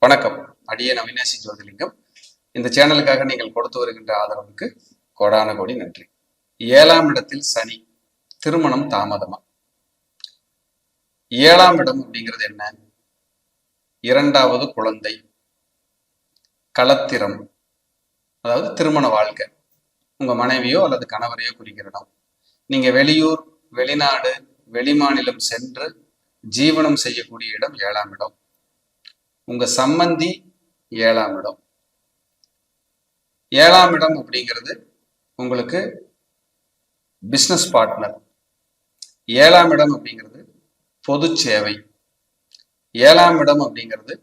வணக்கம். அடியேன் அவினாசி ஜோதிலிங்கம். இந்த சேனலுக்காக நீங்கள் கொடுத்து வருகின்ற ஆதரவுக்கு கோடான கோடி நன்றி. 7ஆம் இடத்தில் சனி, திருமணம் தாமதமா? 7ஆம் இடம் அப்படிங்கிறது என்ன? 2வது குழந்தை, களத்திரம், அதாவது திருமண வாழ்க்கை. உங்க மனைவியோ அல்லது கணவரையோ குறிக்கிற இடம். நீங்க வெளியூர், வெளிநாடு, வெளிமாநிலம் சென்று ஜீவனம் செய்யக்கூடிய இடம் 7ஆம் இடம். உங்க சம்பந்தி 7ஆம் இடம். 7ஆம் இடம் அப்படிங்கிறது உங்களுக்கு பிசினஸ் பார்ட்னர். 7ஆம் இடம் அப்படிங்கிறது பொது சேவை. 7ஆம் இடம் அப்படிங்கிறது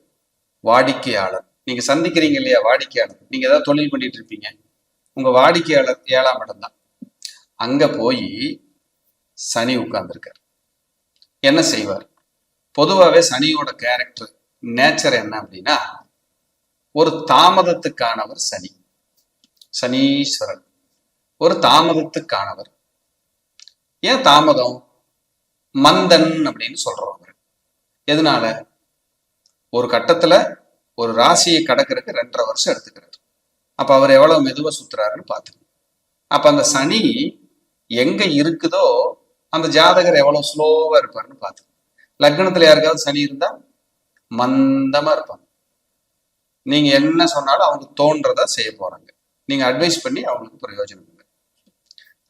வாடிக்கையாளர். நீங்க சந்திக்கிறீங்க இல்லையா வாடிக்கையாளர், நீங்க ஏதாவது தொழில் பண்ணிட்டு இருப்பீங்க, உங்க வாடிக்கையாளர் 7ஆம் இடம் தான். அங்க போய் சனி உட்கார்ந்துருக்கார். என்ன செய்வார்? பொதுவாகவே சனியோட கேரக்டர், நேச்சர் என்ன அப்படின்னா, ஒரு தாமதத்துக்கானவர் சனி. சனீஸ்வரன் ஒரு தாமதத்துக்கானவர். ஏன் தாமதம்? மந்தன் அப்படின்னு சொல்றோம். எதனால? ஒரு கட்டத்துல ஒரு ராசியை கடக்கிறதுக்கு 2.5 வருஷம் எடுத்துக்கிறார். அப்ப அவர் எவ்வளவு மெதுவா சுத்துறாருன்னு பாத்துக்கணும். அப்ப அந்த சனி எங்க இருக்குதோ அந்த ஜாதகர் எவ்வளவு ஸ்லோவா இருப்பாருன்னு பாத்துக்கணும். லக்னத்துல யாருக்காவது சனி இருந்தா மந்தமா இருப்பாங்க. நீங்க என்ன சொன்னாலும் அவங்க தோன்றதா செய்ய போறாங்க. நீங்க அட்வைஸ் பண்ணி அவங்களுக்கு பிரயோஜனம் இல்லை.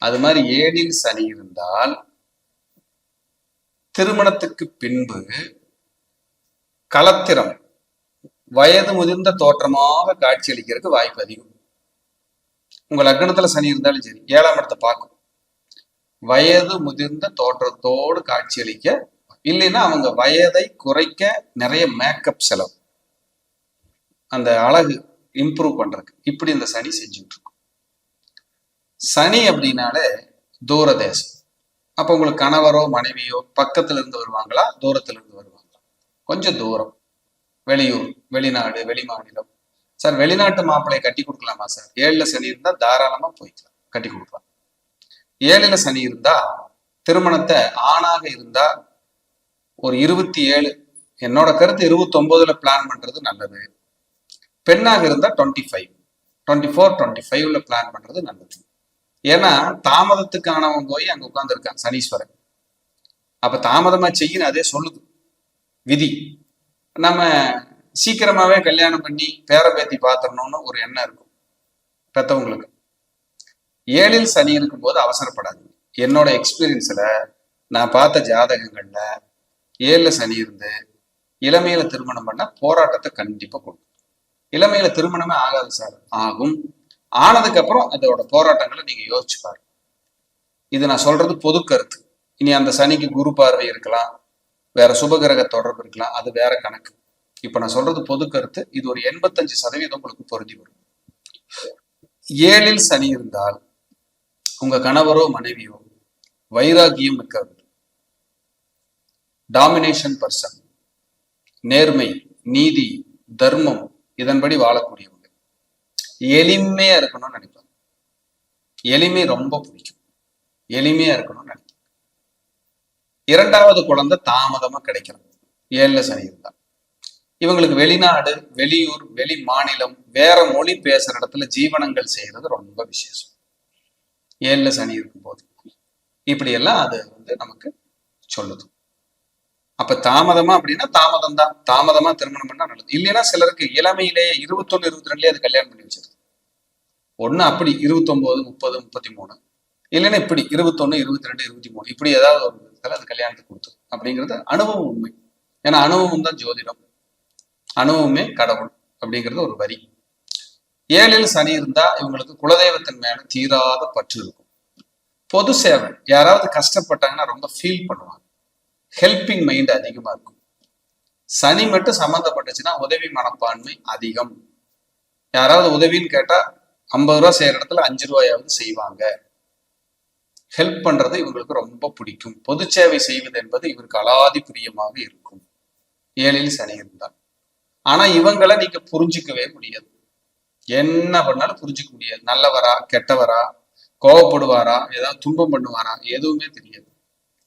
அது மாதிரி 7ல் சனி இருந்தால் திருமணத்துக்கு பின்பு களத்திரம், வயது முதிர்ந்த தோற்றமாக காட்சி அளிக்கிறதுக்கு வாய்ப்பு அதிகம். உங்க லக்னத்துல சனி இருந்தாலும் சரி, 7ஆம் இடத்தை பார்க்கும். வயது முதிர்ந்த தோற்றத்தோடு காட்சி அளிக்க, இல்லைன்னா அவங்க வயதை குறைக்க நிறைய மேக்கப் செலவு, அந்த அழகு இம்ப்ரூவ் பண்றதுக்கு இப்படி இந்த சனி செஞ்சுட்டு இருக்கும். சனி அப்படின்னாலே தூரதேசம். அப்ப உங்களுக்கு கணவரோ மனைவியோ பக்கத்துல இருந்து வருவாங்களா, தூரத்துல இருந்து வருவாங்களா? கொஞ்சம் தூரம், வெளியூர், வெளிநாடு, வெளிமாநிலம். சார் வெளிநாட்டு மாப்பிள்ளையை கட்டி கொடுக்கலாமா சார்? 7ல் சனி இருந்தா தாராளமா போய்க்கலாம், கட்டி கொடுக்கலாம். 7ல் சனி இருந்தா திருமணத்தை ஆணாக இருந்தா ஒரு 27, என்னோட கருத்து 29ல் பிளான் பண்றது நல்லது. பெண்ணாக இருந்தா 25, 24, 25ல பிளான் பண்றது நல்லது. ஏன்னா தாமதத்துக்கானவன் போய் அங்க உட்கார்ந்துருக்கான் சனீஸ்வரன். அப்ப தாமதமா செய்யணும், அதே சொல்லுது விதி. நம்ம சீக்கிரமாவே கல்யாணம் பண்ணி பேர பேத்தி பாத்திரணும்னு ஒரு எண்ணம் இருக்கும் பெத்தவங்களுக்கு. 7ல் சனி இருக்கும்போது அவசரப்படாது. என்னோட எக்ஸ்பீரியன்ஸ்ல நான் பார்த்த ஜாதகங்கள்ல 7ல் சனி இருந்து இளமையில திருமணம் பண்ண போராட்டத்தை கண்டிப்பா கொடுக்கும். இளமையில திருமணமே ஆகாது சார். ஆகும். ஆனதுக்கு அப்புறம் அதோட போராட்டங்களை நீங்க யோசிச்சு பாருங்க. இது நான் சொல்றது பொது கருத்து. இனி அந்த சனிக்கு குரு பார்வை இருக்கலாம், வேற சுபகிரக தொடர்பு இருக்கலாம், அது வேற கணக்கு. இப்ப நான் சொல்றது பொது கருத்து. இது ஒரு 85% உங்களுக்கு பொருந்தி வரும். 7ல் சனி இருந்தால் உங்க கணவரோ மனைவியோ வைராகியம் மிக்கவர், டாமினேஷன் பர்சன், நேர்மை, நீதி, தர்மம் இதன்படி வாழக்கூடியவங்க. எளிமையா இருக்கணும்னு நினைப்பாங்க. எளிமை ரொம்ப பிடிக்கும். எளிமையா இருக்கணும்னு நினைப்பாங்க. 2வது குழந்தை தாமதமா கிடைக்கிறது 7ல் சனி இருந்தா. இவங்களுக்கு வெளிநாடு, வெளியூர், வெளி மாநிலம், வேற மொழி பேசுற இடத்துல ஜீவனங்கள் செய்யறது ரொம்ப விசேஷம் 7ல் சனி இருக்கும்போது. இப்படி எல்லாம் அது நமக்கு சொல்லுது. அப்ப தாமதமா அப்படின்னா தாமதம் தான். தாமதமா திருமணம் பண்ணா நல்லது. இல்லைன்னா சிலருக்கு இளமையிலேயே 21, 22லயே அது கல்யாணம் பண்ணி வச்சிருது. ஒண்ணு அப்படி 29, 30, 33, இல்லைன்னா இப்படி 21, 22, 23 இப்படி ஏதாவது ஒரு விதத்துல அது கல்யாணத்துக்கு கொடுத்தது அப்படிங்கிறது அனுபவம் உண்மை. ஏன்னா அனுபவம் தான் ஜோதிடம், அனுபவமே கடவுள் அப்படிங்கிறது ஒரு வரி. 7ல் சனி இருந்தா இவங்களுக்கு குலதெய்வத்தின் மேல தீராத பற்று இருக்கும். பொது சேவை, யாராவது கஷ்டப்பட்டாங்கன்னா ரொம்ப ஃபீல் பண்ணுவாங்க. ஹெல்பிங் மைண்ட் அதிகமா இருக்கும். சனி மட்டும் சம்மந்தப்பட்டுச்சுன்னா உதவி மனப்பான்மை அதிகம். யாராவது உதவின்னு கேட்டா 50 ரூபா செய்யற இடத்துல 5 ரூபாயாவது செய்வாங்க. ஹெல்ப் பண்றது இவங்களுக்கு ரொம்ப பிடிக்கும். பொது சேவை செய்வது என்பது இவருக்கு அலாதி பிரியமாக இருக்கும் 7ல் சனி இருந்தால். ஆனா இவங்களை நீங்க புரிஞ்சுக்கவே முடியாது. என்ன பண்ணாலும் புரிஞ்சுக்க முடியாது. நல்லவரா கெட்டவரா, கோவப்படுவாரா, ஏதாவது துன்பம் பண்ணுவாரா, எதுவுமே தெரியாது.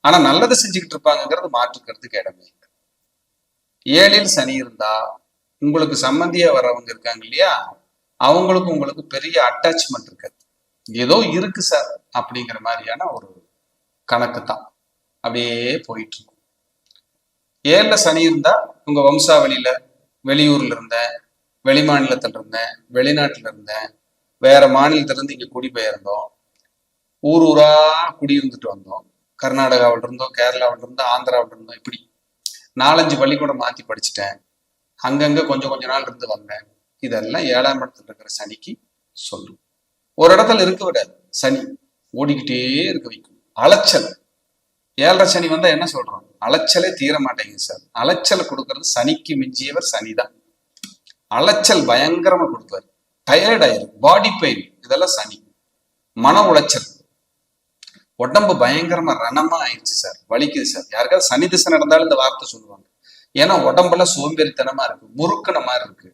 ஆனா நல்லதை செஞ்சுக்கிட்டு இருப்பாங்கிறது மாற்றுக்கிறதுக்கு இடமே இல்லை. 7ல் சனி இருந்தா உங்களுக்கு சம்மந்தியா வர்றவங்க இருக்காங்க இல்லையா, அவங்களுக்கு உங்களுக்கு பெரிய அட்டாச்மெண்ட் இருக்காது. ஏதோ இருக்கு சார் அப்படிங்கிற மாதிரியான ஒரு கணக்கு தான் அப்படியே போயிட்டு இருக்கும். 7ல சனி இருந்தா உங்க வம்சாவளியில வெளியூர்ல இருந்தேன், வெளி மாநிலத்துல இருந்தேன், வெளிநாட்டுல இருந்தேன், வேற மாநிலத்துல இருந்து இங்க குடிபெயர்ந்தோம், ஊர் ஊரா குடியிருந்துட்டு வந்தோம். கர்நாடகாவில இருந்தோம், கேரளாவில இருந்தோம், ஆந்திராவில இருந்தோம், இப்படி 4-5 பள்ளிக்கூடம் மாத்தி படிச்சுட்டேன். அங்கங்க கொஞ்ச நாள் இருந்து வந்தேன். இதெல்லாம் 7ஆம் இடத்துல இருக்கிற சனிக்கு சொல்லும். ஒரு இடத்துல இருக்க விடாது, சனி ஓடிக்கிட்டே இருக்க வைக்கும். அலைச்சல். 7ரை சனி வந்தா என்ன சொல்றோம்? அலைச்சலே தீர மாட்டேங்குது சார். அலைச்சலை கொடுக்கறது சனிக்கு மிஞ்சியவர் சனிதான். அலைச்சல் பயங்கரமா கொடுப்பாரு. டயர்ட் ஆயிரும், பாடி பெயின், இதெல்லாம் சனி. மன உளைச்சல், உடம்பு பயங்கரமா ரணமா ஆயிடுச்சு சார், வலிக்குது சார். யாருக்காவது சனி திசை நடந்தாலும் இந்த வார்த்தை சொல்லுவாங்க. ஏன்னா உடம்பெல்லாம் சோம்பேறித்தனமா இருக்கு, முறுக்குன மாதிரி இருக்கு,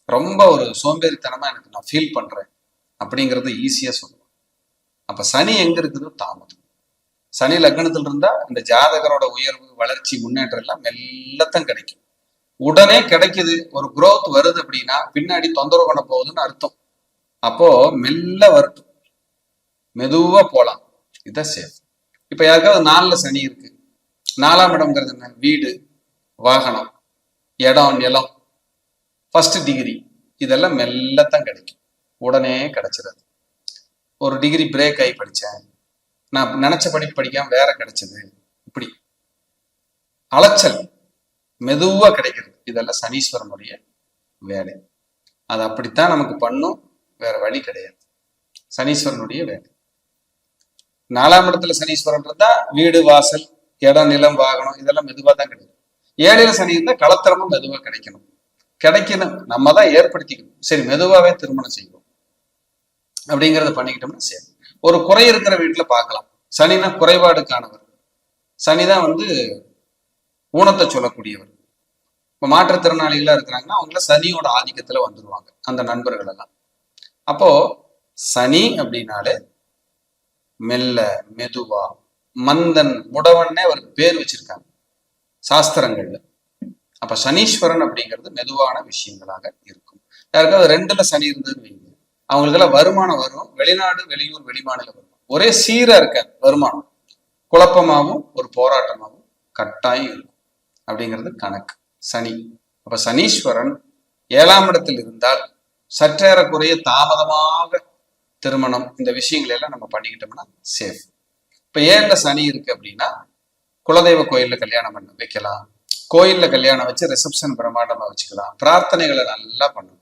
ரொம்ப ஒரு சோம்பேறித்தனமா எனக்கு நான் ஃபீல் பண்றேன் அப்படிங்கறது ஈஸியா சொல்லுவாங்க. அப்ப சனி எங்க இருக்குது? தாமதம். சனி லக்னத்துல இருந்தா இந்த ஜாதகரோட உயர்வு, வளர்ச்சி, முன்னேற்றம் எல்லாம் மெல்லத்தான் கிடைக்கும். உடனே கிடைக்குது, ஒரு குரோத் வருது அப்படின்னா பின்னாடி தொந்தரவு பண்ண போகுதுன்னு அர்த்தம். அப்போ மெல்ல வரட்டும், மெதுவா போலாம், இதுதான் சேஃப். இப்ப யாருக்காவது 4ல சனி இருக்கு, 4ஆம் இடம்ங்கிறது என்ன? வீடு, வாகனம், இடம், நிலம், ஃபர்ஸ்ட் டிகிரி, இதெல்லாம் மெல்லத்தான் கிடைக்கும், உடனே கிடைச்சிடாது. ஒரு டிகிரி பிரேக் ஆகி படிச்சேன், நான் நினைச்ச படிக்காம வேற கிடைச்சது, இப்படி அலைச்சல் மெதுவா கிடைக்கிறது. இதெல்லாம் சனீஸ்வரனுடைய வேலை. அது அப்படித்தான் நமக்கு பண்ணும், வேற வழி கிடையாது. சனீஸ்வரனுடைய வேலை. 4ஆம் இடத்துல சனீஸ்வரன் இருந்தா வீடு, வாசல், இடம், நிலம், வாகனம் இதெல்லாம் மெதுவா தான் கிடைக்கும். 7ல சனி இருந்தா கலத்திரமும் மெதுவா கிடைக்கணும். நம்ம தான் ஏற்படுத்திக்கணும். சரி, மெதுவாவே திருமணம் செய்வோம் அப்படிங்கிறத பண்ணிக்கிட்டோம்னா சரி. ஒரு குறை இருக்கிற வீட்டுல பார்க்கலாம். சனினா குறைபாடுக்கானவர். சனிதான் ஊனத்தை சொல்லக்கூடியவர். இப்ப மாற்றுத்திறனாளிகளா இருக்கிறாங்கன்னா அவங்கள சனியோட ஆதிக்கத்துல வந்துருவாங்க அந்த நண்பர்கள் எல்லாம். அப்போ சனி அப்படின்னாலே மெல்ல, மெதுவா, மந்தன், முடவன்னே ஒரு பேர் வச்சிருக்காங்க சாஸ்திரங்கள்ல. அப்ப சனீஸ்வரன் அப்படிங்கிறது மெதுவான விஷயங்களாக இருக்கும். யாருக்காவது 2ல சனி இருந்ததுன்னு வைங்க, அவங்களுக்கெல்லாம் வருமானம் வரும், வெளிநாடு, வெளியூர், வெளிமாநில வருமானம் ஒரே சீரா இருக்க வருமானம், குழப்பமாகவும் ஒரு போராட்டமாகவும் கட்டாயம் இருக்கும் அப்படிங்கிறது கணக்கு சனி. அப்ப சனீஸ்வரன் 7ஆம் இடத்தில் இருந்தால் சற்றேறக்குறைய தாமதமாக திருமணம், இந்த விஷயங்களை எல்லாம் நம்ம பண்ணிக்கிட்டோம்னா சேஃப். இப்ப 7ல சனி இருக்கு அப்படின்னா குலதெய்வ கோயில்ல கல்யாணம் பண்ண வைக்கலாம், கோயில்ல கல்யாணம் வச்சு ரிசப்ஷன் பிரமாண்டமா வச்சுக்கலாம், பிரார்த்தனைகளை நல்லா பண்ணணும்.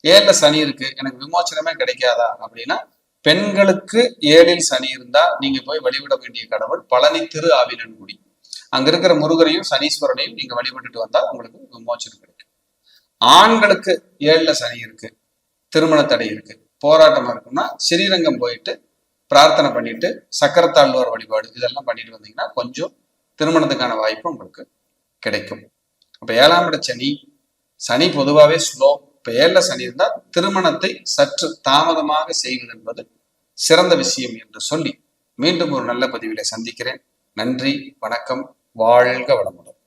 7ல சனி இருக்கு, எனக்கு விமோச்சனமே கிடைக்காதா அப்படின்னா பெண்களுக்கு 7ல் சனி இருந்தா நீங்க போய் வழிபட வேண்டிய கடவுள் பழனி திரு ஆவினன்குடி. அங்க இருக்கிற முருகரையும் சனீஸ்வரனையும் நீங்க வழிபட்டுட்டு வந்தா உங்களுக்கு விமோச்சனம் கிடைக்கும். ஆண்களுக்கு 7ல சனி இருக்கு, திருமண தடை இருக்கு, போராட்டமா இருக்குன்னா ஸ்ரீரங்கம் போயிட்டு பிரார்த்தனை பண்ணிட்டு சக்கரத்தாழ்வார் வழிபாடு இதெல்லாம் பண்ணிட்டு வந்தீங்கன்னா கொஞ்சம் திருமணத்துக்கான வாய்ப்பு உங்களுக்கு கிடைக்கும். அப்ப 7ஆம் இட சனி, சனி பொதுவாகவே ஸ்லோ. இப்ப 7ல சனி இருந்தால் திருமணத்தை சற்று தாமதமாக செய்வது என்பது சிறந்த விஷயம் என்று சொல்லி மீண்டும் ஒரு நல்ல பதிவிலை சந்திக்கிறேன். நன்றி, வணக்கம், வாழ்க வளமுடன்.